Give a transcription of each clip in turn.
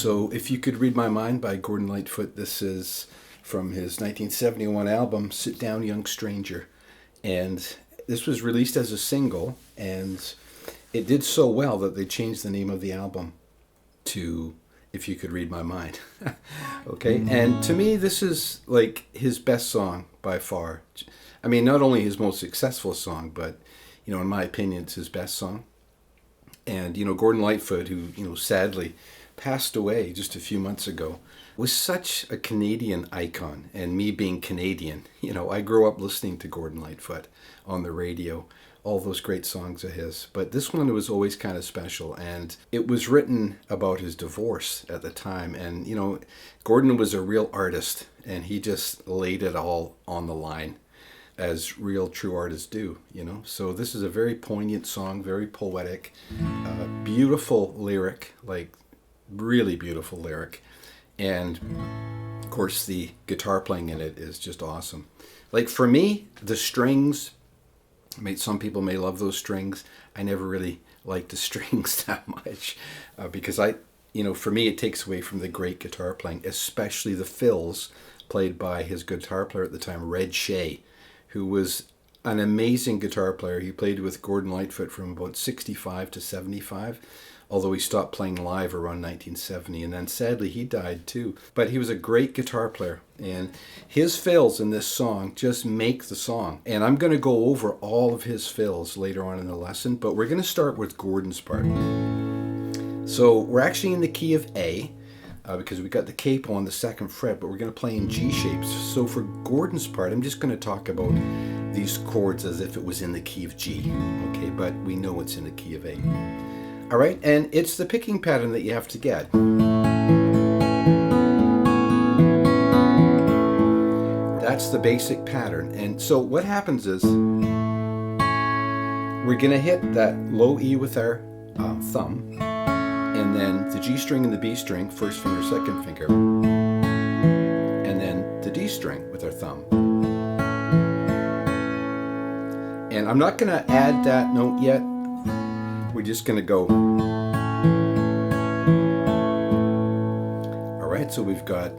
So If You Could Read My Mind by Gordon Lightfoot, this is from his 1971 album, Sit Down Young Stranger. And this was released as a single, and it did so well that they changed the name of the album to If You Could Read My Mind. Okay, and to me this is like his best song by far. I mean, not only his most successful song, but, you know, in my opinion, it's his best song. And, you know, Gordon Lightfoot, who, you know, sadly passed away just a few months ago, was such a Canadian icon. And me being Canadian, you know, I grew up listening to Gordon Lightfoot on the radio, all those great songs of his. But this one was always kind of special. And it was written about his divorce at the time. And, you know, Gordon was a real artist, and he just laid it all on the line, as real true artists do, you know. So this is a very poignant song, very poetic, beautiful lyric, like really beautiful lyric. And of course the guitar playing in it is just awesome. Like for me, the strings, some people may love those strings. I never really liked the strings that much because for me it takes away from the great guitar playing, especially the fills played by his guitar player at the time, Red Shea, who was an amazing guitar player. He played with Gordon Lightfoot from about 65 to 75, although he stopped playing live around 1970, and then sadly he died too. But he was a great guitar player, and his fills in this song just make the song. And I'm going to go over all of his fills later on in the lesson, but we're going to start with Gordon's part. So we're actually in the key of A, because we got the capo on the second fret, but we're going to play in G shapes. So for Gordon's part, I'm just going to talk about these chords as if it was in the key of G, okay? But we know it's in the key of A. All right, and it's the picking pattern that you have to get. That's the basic pattern. And so what happens is we're going to hit that low E with our thumb, and then the G string and the B string, first finger, second finger, and then the D string with our thumb. And I'm not going to add that note yet. We're just going to go. All right, so we've got.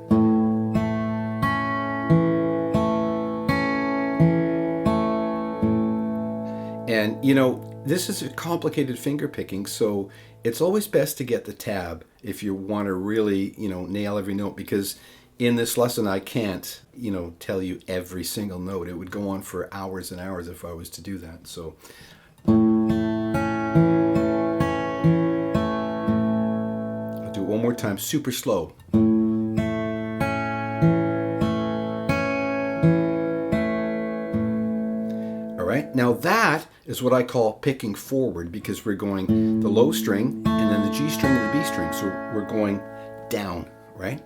And, you know, this is a complicated finger picking, so it's always best to get the tab if you want to really, you know, nail every note, because in this lesson I can't, you know, tell you every single note. It would go on for hours and hours if I was to do that. So I'll do it one more time, super slow. All right, now that is what I call picking forward, because we're going the low string and then the G string and the B string. So we're going down, right?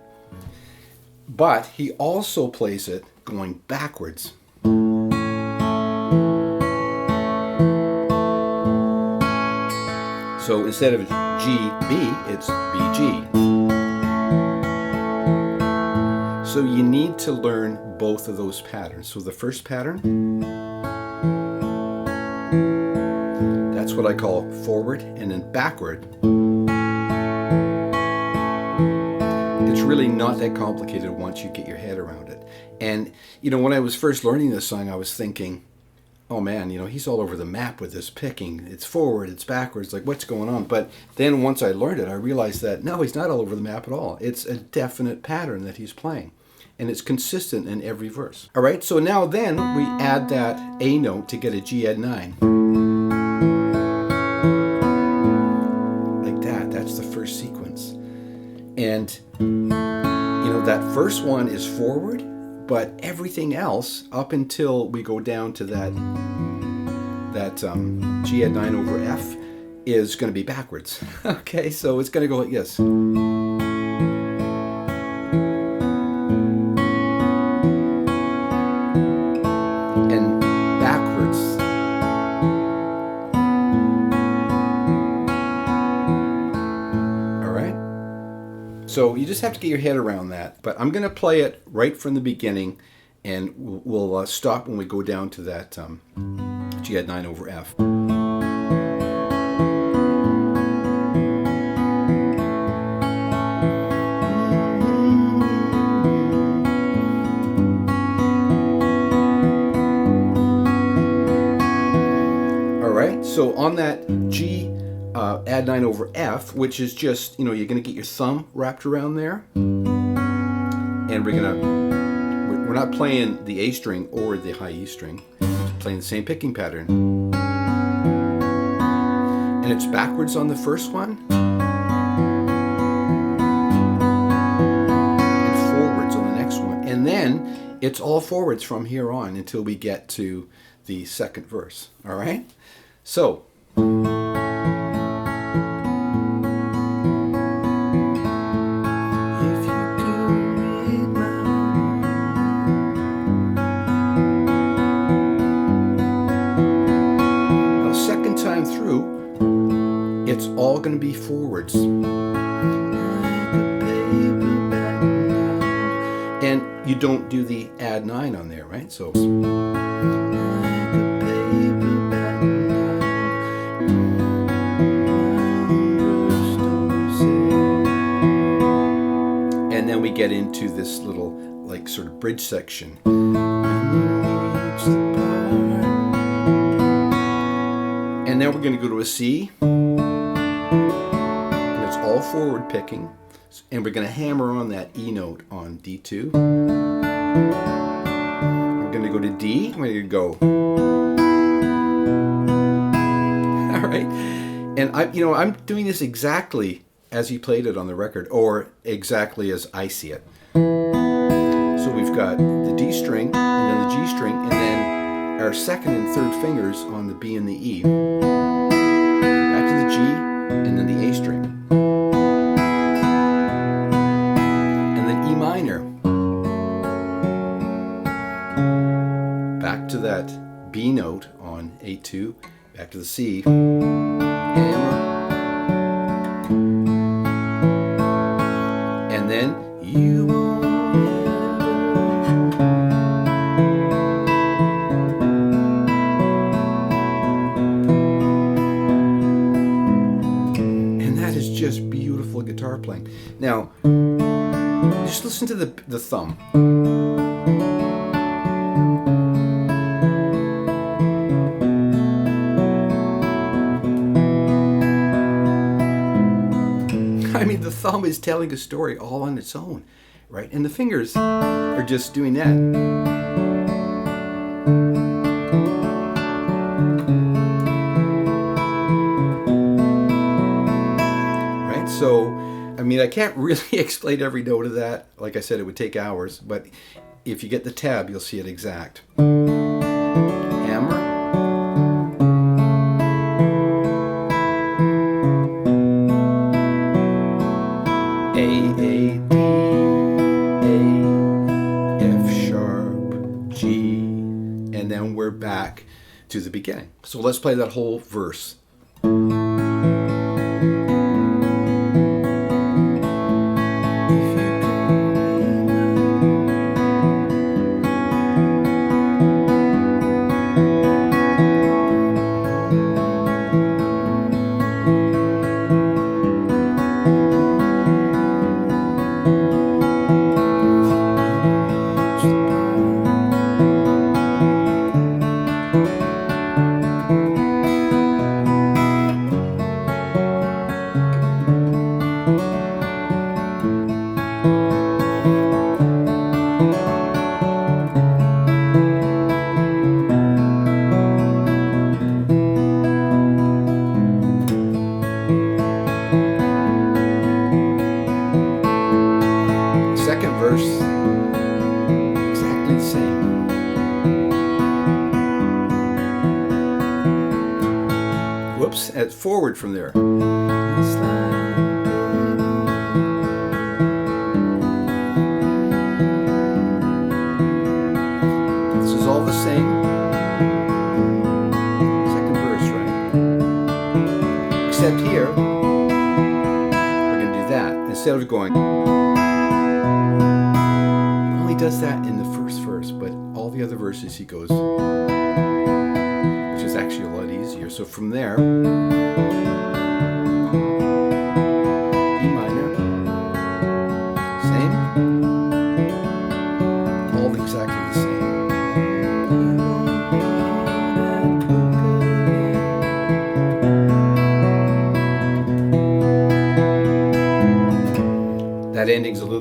But he also plays it going backwards. So instead of G, B, it's B, G. So you need to learn both of those patterns. So the first pattern, that's what I call forward, and then backward. It's really not that complicated once you get your head around it. And, you know, when I was first learning this song, I was thinking, oh man, you know, he's all over the map with this picking. It's forward, it's backwards, like what's going on? But then once I learned it, I realized that no, he's not all over the map at all. It's a definite pattern that he's playing, and it's consistent in every verse. All right, so now then we add that A note to get a G add 9. Like that, that's the first sequence. And, you know, that first one is forward, but everything else up until we go down to that G add 9 over F is going to be backwards. Okay, so it's going to go like this. And backwards. All right? So you just have to get your head around that. But I'm going to play it right from the beginning, and we'll stop when we go down to that G add 9 over F. So on that G, add 9 over F, which is just, you're going to get your thumb wrapped around there. And we're not playing the A string or the high E string. We're playing the same picking pattern. And it's backwards on the first one. And forwards on the next one. And then it's all forwards from here on until we get to the second verse. All right? So, it's all going to be forwards. And you don't do the add 9 on there, right? So and then we get into this little like sort of bridge section. And then we're going to go to a C. All forward picking, and we're going to hammer on that E note on D2. We're going to go to D. We're going to go. All right, and I'm doing this exactly as he played it on the record, or exactly as I see it. So we've got the D string, and then the G string, and then our second and third fingers on the B and the E. Back to the G, and then the A string. Back to that B note on A2, back to the C, hammer, and then you won't and that is just beautiful guitar playing. Now, just listen to the thumb. I mean, the thumb is telling a story all on its own, right? And the fingers are just doing that. Right? So, I mean, I can't really explain every note of that. Like I said, it would take hours, but if you get the tab, you'll see it exact. Hammer. A, D, A, F sharp, G, and then we're back to the beginning. So let's play that whole verse. Verse, exactly the same. Whoops, and forward from there. This is all the same. Second verse, right? Except here, we're going to do that. Instead of going, does that in the first verse, but all the other verses he goes, which is actually a lot easier. So from there, E minor, same, all exactly the same.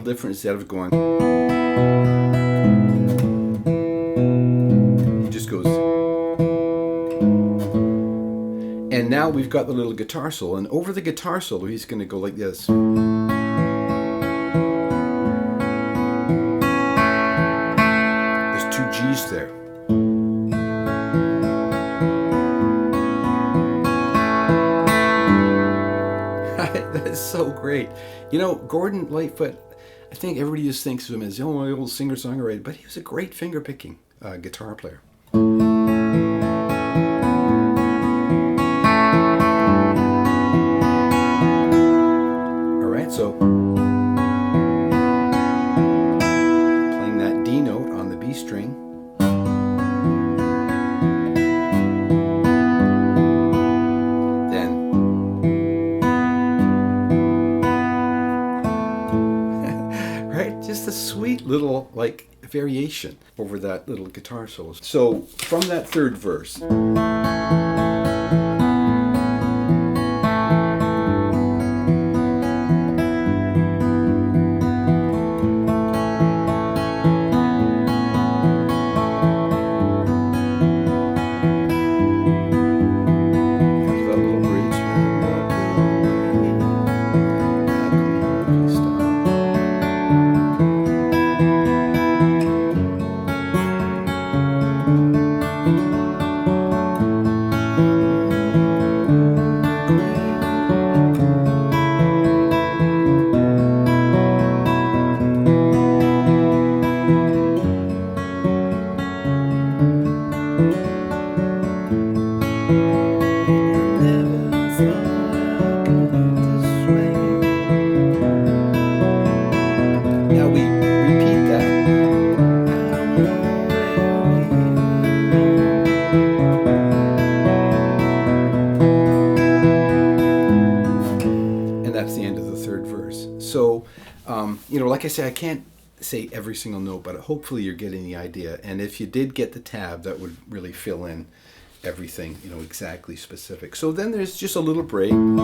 different. Instead of going, he just goes. And now we've got the little guitar solo, and over the guitar solo, he's going to go like this. There's 2 G's there. That's so great. You know, Gordon Lightfoot, I think everybody just thinks of him as, oh, my old singer-songwriter, but he was a great finger-picking guitar player. All right, so playing that D note on the B string. Just a sweet little like variation over that little guitar solo. So from that third verse, So, you know, like I say, I can't say every single note, but hopefully you're getting the idea. And if you did get the tab, that would really fill in everything, you know, exactly specific. So then there's just a little break. And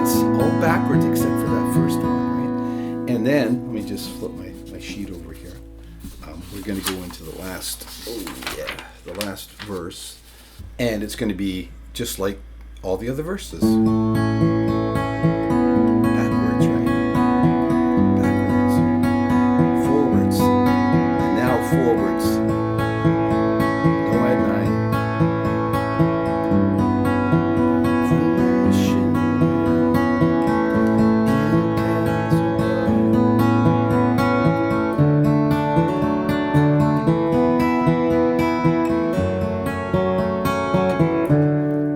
it's all backwards except for that first one, right? And then, let me just flip my sheet over here. We're going to go into the last, the last verse. And it's going to be just like all the other verses. Backwards, right? Backwards. Forwards. And now forwards. No add 9.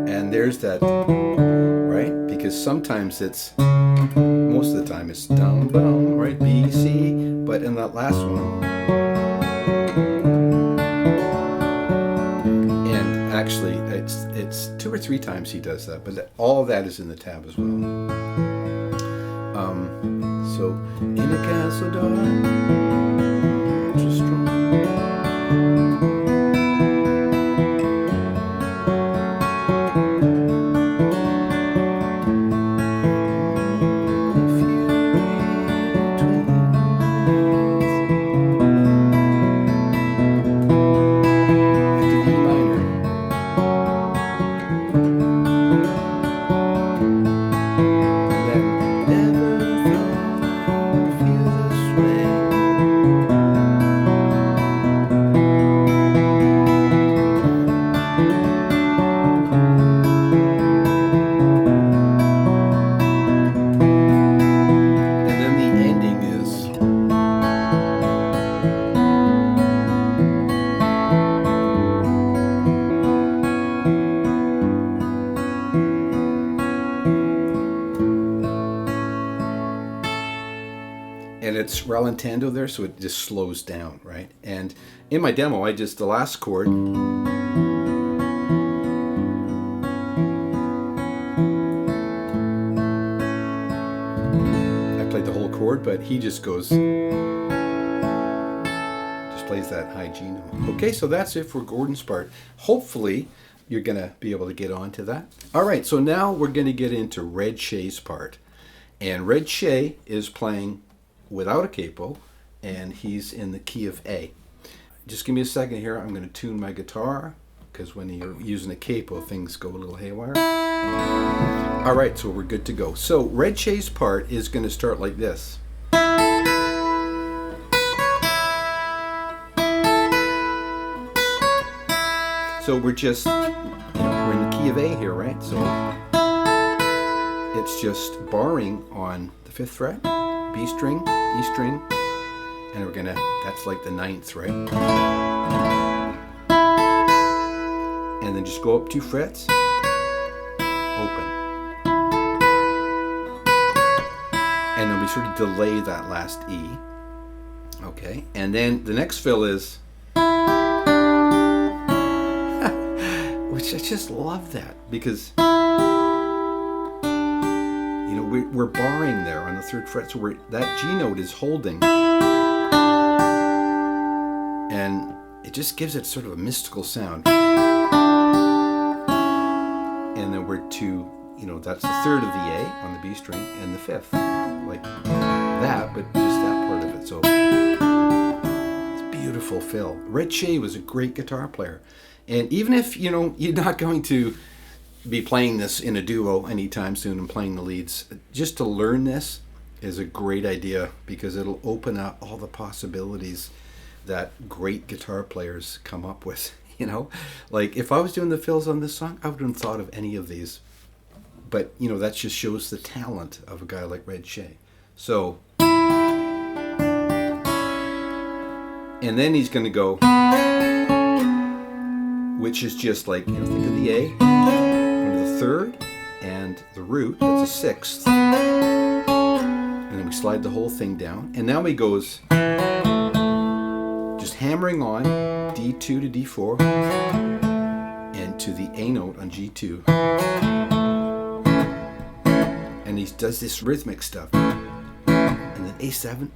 And there's that, right? Because sometimes it's, most of the time it's down, down, right? B, C. But in that last one, and actually it's 2 or 3 times he does that, but all of that is in the tab as well. So in a castle door, just strong. And it's rallentando there, so it just slows down, right? And in my demo, the last chord, I played the whole chord, but he just goes, just plays that high G note. Okay, so that's it for Gordon's part. Hopefully, you're going to be able to get onto that. All right, so now we're going to get into Red Shea's part. And Red Shea is playing without a capo, and he's in the key of A. Just give me a second here. I'm going to tune my guitar, because when you're using a capo, things go a little haywire. All right, so we're good to go. So Red Shea's part is going to start like this. So we're just, we're in the key of A here, right? So it's just barring on the 5th fret, B string, E string, and we're gonna, that's like the 9th, right? And then just go up 2 frets, open. And then we sort of delay that last E. Okay, and then the next fill is, which I just love that, because we're barring there on the 3rd fret, so that G note is holding, and it just gives it sort of a mystical sound. And then we're to, that's the 3rd of the A on the B string, and the 5th, like that, but just that part of it. So it's a beautiful fill. Red Shea was a great guitar player. And even if, you're not going to be playing this in a duo anytime soon and playing the leads, just to learn this is a great idea, because it'll open up all the possibilities that great guitar players come up with. Like if I was doing the fills on this song, I wouldn't have thought of any of these. But, that just shows the talent of a guy like Red Shea. So, and then he's going to go, which is just like, think of the A, go to the 3rd, and the root, that's a 6th. And then we slide the whole thing down. And now he goes, just hammering on D2 to D4, and to the A note on G2. And he does this rhythmic stuff. And then A7,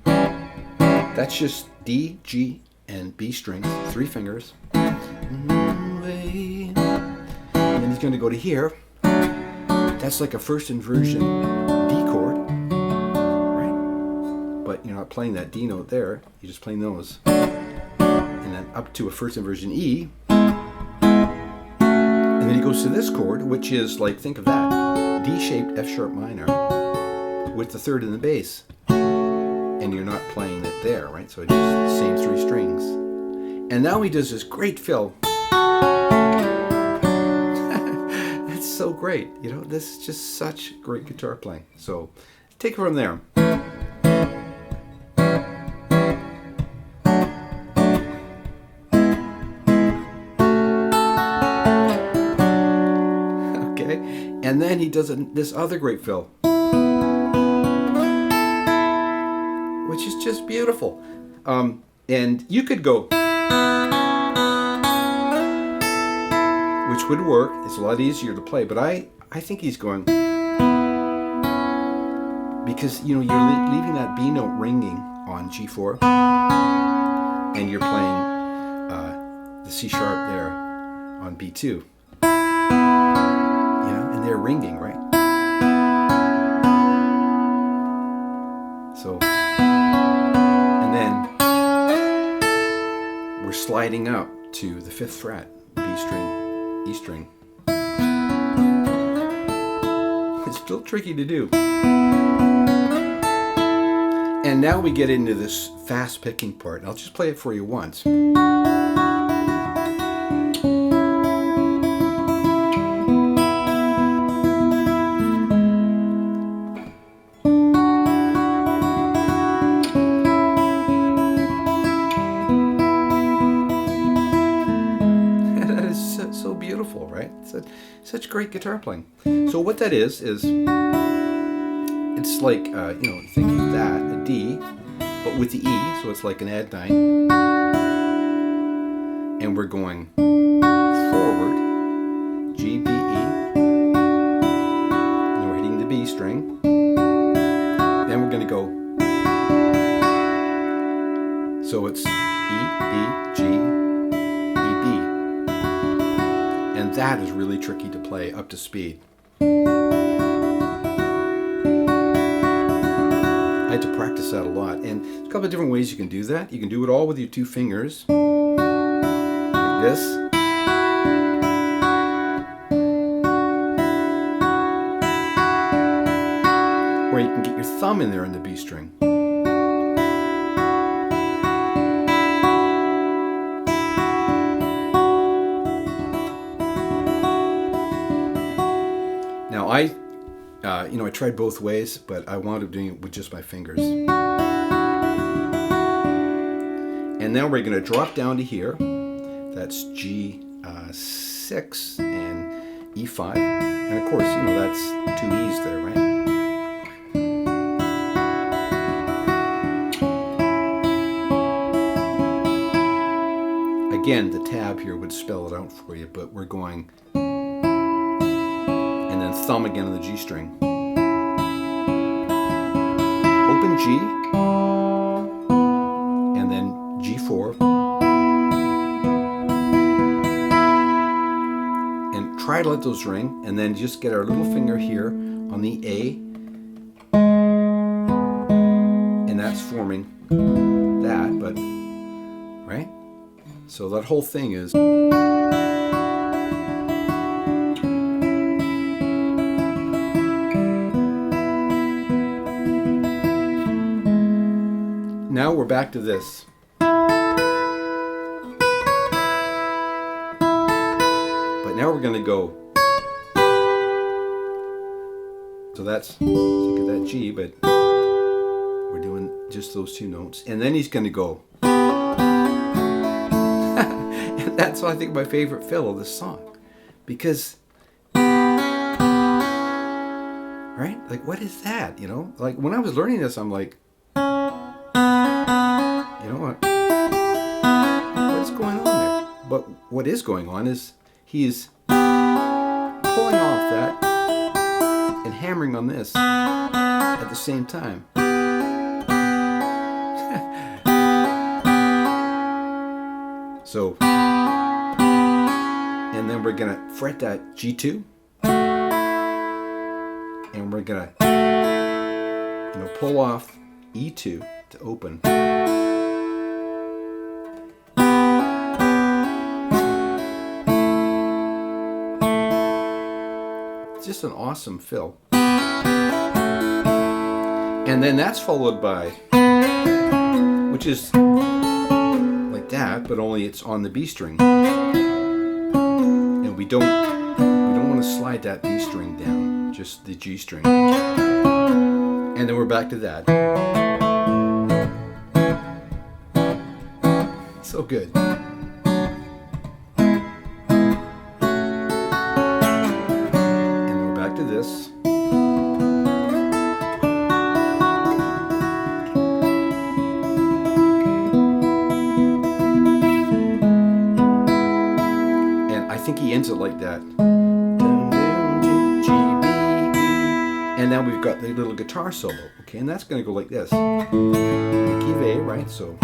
that's just D, G, and B strings, 3 fingers. And then he's going to go to here. That's like a 1st inversion D chord, right? But you're not playing that D note there. You're just playing those. And then up to a 1st inversion E. And then he goes to this chord, which is like, think of that, D-shaped F sharp minor with the 3rd in the bass. And you're not playing it there, right? So it's just the same 3 strings. And now he does this great fill. That's so great. This is just such great guitar playing. So take it from there. Okay. And then he does this other great fill, which is just beautiful. And you could go, which would work. It's a lot easier to play, but I think he's going, because you're leaving that B note ringing on G4, and you're playing the C sharp there on B2, and they're ringing, right? So, and then we're sliding up to the 5th fret, B string, E string. It's still tricky to do. And now we get into this fast picking part. And I'll just play it for you once. So beautiful, right? Such great guitar playing. So what that is it's like, think of that, a D, but with the E, so it's like an add 9. And we're going forward, G, B, E. And we're hitting the B string. Then we're going to go, so it's E, B, G, that is really tricky to play up to speed. I had to practice that a lot. And there's a couple of different ways you can do that. You can do it all with your two fingers, like this. Or you can get your thumb in there in the B string. Now I tried both ways, but I wound up doing it with just my fingers. And now we're going to drop down to here. That's G6 and E5. And of course, that's two E's there, right? Again, the tab here would spell it out for you, but we're going, and then thumb again on the G string. Open G, and then G4. And try to let those ring, and then just get our little finger here on the A, and that's forming that, but, right? So that whole thing is. Now we're back to this. But now we're going to go. So that's, think of that G, but we're doing just those two notes. And then he's going to go. And that's why I think my favorite fill of this song. Because, right? Like, what is that? Like, when I was learning this, I'm like, what's going on there? But what is going on is he's pulling off that and hammering on this at the same time. So, and then we're gonna fret that G2, and we're gonna pull off E2 to open. Just an awesome fill. And then that's followed by, which is like that, but only it's on the B string. And we don't want to slide that B string down, just the G string. And then we're back to that. So good. This. And I think he ends it like that. And now we've got the little guitar solo, okay? And that's going to go like this. Key of A, right? So.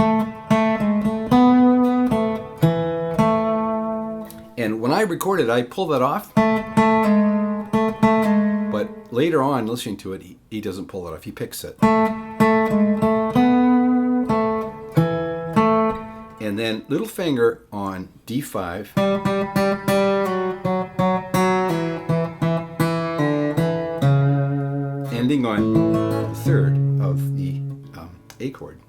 And when I recorded, I pulled that off. But later on, listening to it, he doesn't pull it off. He picks it. And then little finger on D5. Ending on the third of the A chord.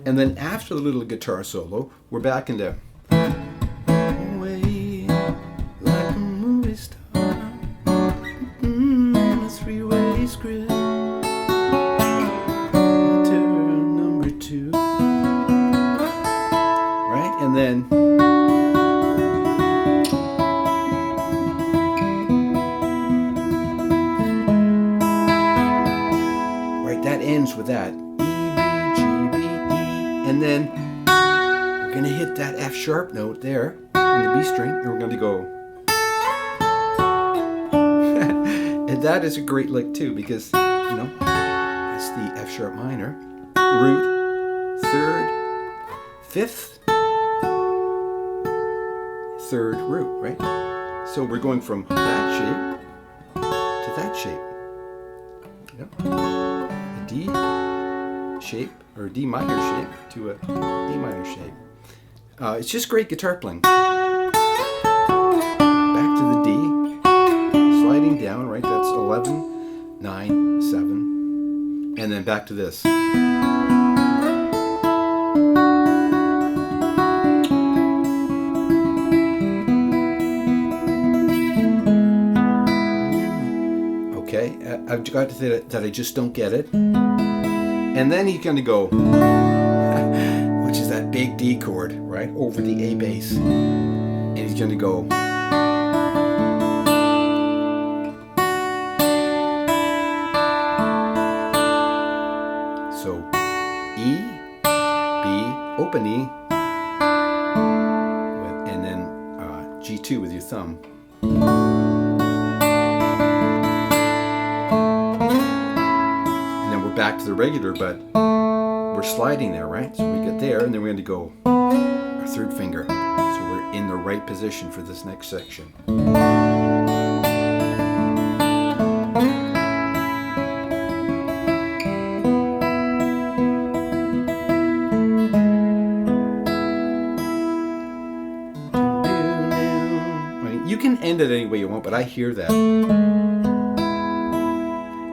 And then after the little guitar solo, we're back into way like a movie star, a three-way script, turn number 2, right? And then right, that ends with that. And then we're going to hit that F sharp note there on the B string, and we're going to go. And that is a great lick too, because, it's the F sharp minor, root, third, fifth, third root, right? So we're going from that shape to that shape. Yep. A D shape, or D minor shape, to a A minor shape. It's just great guitar playing. Back to the D, sliding down, right? That's 11, 9, 7, and then back to this. Okay, I've got to say that I just don't get it. And then he's going to go, which is that big D chord, right, over the A bass. And he's going to go. So E, B, open E, and then G2 with your thumb. Back to the regular, but we're sliding there, right? So we get there, and then we're going to go our third finger. So we're in the right position for this next section. You can end it any way you want, but I hear that.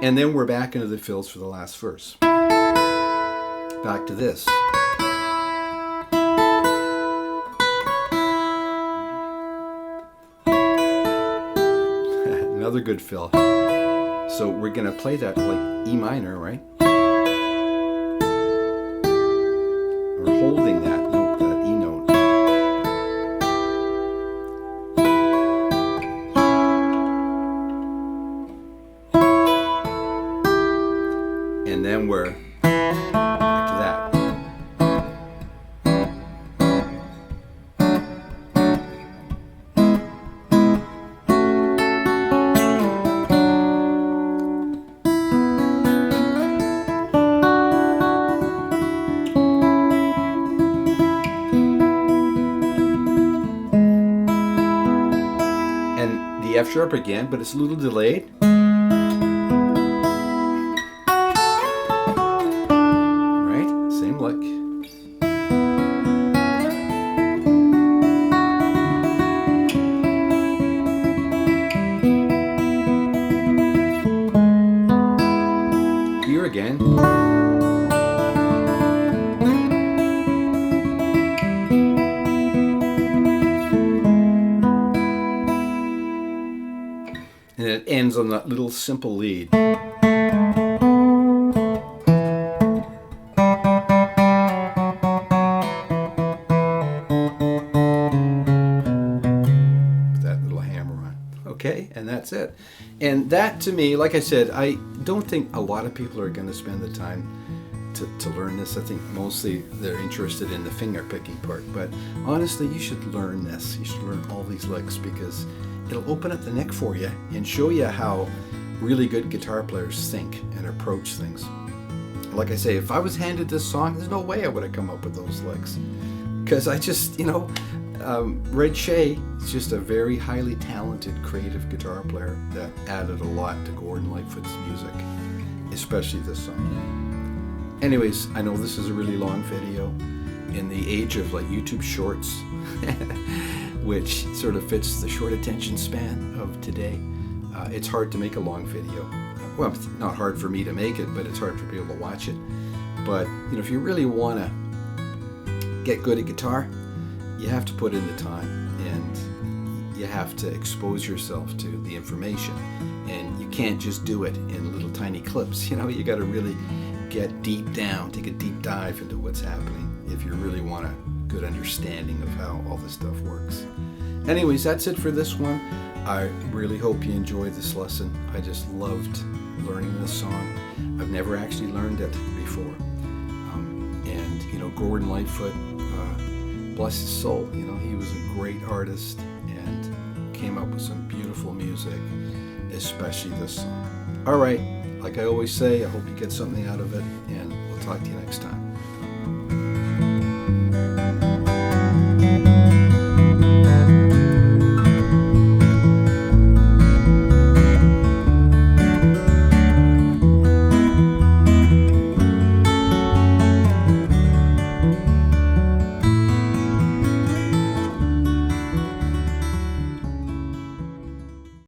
And then we're back into the fills for the last verse. Back to this. Another good fill. So we're going to play that like E minor, right? We're holding that note, that E note. And then we're back to that. And the F sharp again, but it's a little delayed. Lick. Here again. And it ends on that little simple lead. Okay, and that's it. And that, to me, like I said, I don't think a lot of people are going to spend the time to learn this. I think mostly they're interested in the finger picking part. But honestly, you should learn this. You should learn all these licks, because it'll open up the neck for you and show you how really good guitar players think and approach things. Like I say, if I was handed this song, there's no way I would have come up with those licks. Because I just, Red Shea is just a very highly talented, creative guitar player that added a lot to Gordon Lightfoot's music, especially this song. Anyways, I know this is a really long video. In the age of like YouTube Shorts, which sort of fits the short attention span of today, it's hard to make a long video. Well, it's not hard for me to make it, but it's hard for people to watch it. But if you really want to get good at guitar, you have to put in the time, and you have to expose yourself to the information, and you can't just do it in little tiny clips. You got to really get deep down, take a deep dive into what's happening if you really want a good understanding of how all this stuff works. Anyways, that's it for this one. I really hope you enjoyed this lesson. I just loved learning this song. I've never actually learned it before. Gordon Lightfoot, bless his soul, he was a great artist and came up with some beautiful music. especially this song. All right, like I always say, I hope you get something out of it, and we'll talk to you next time.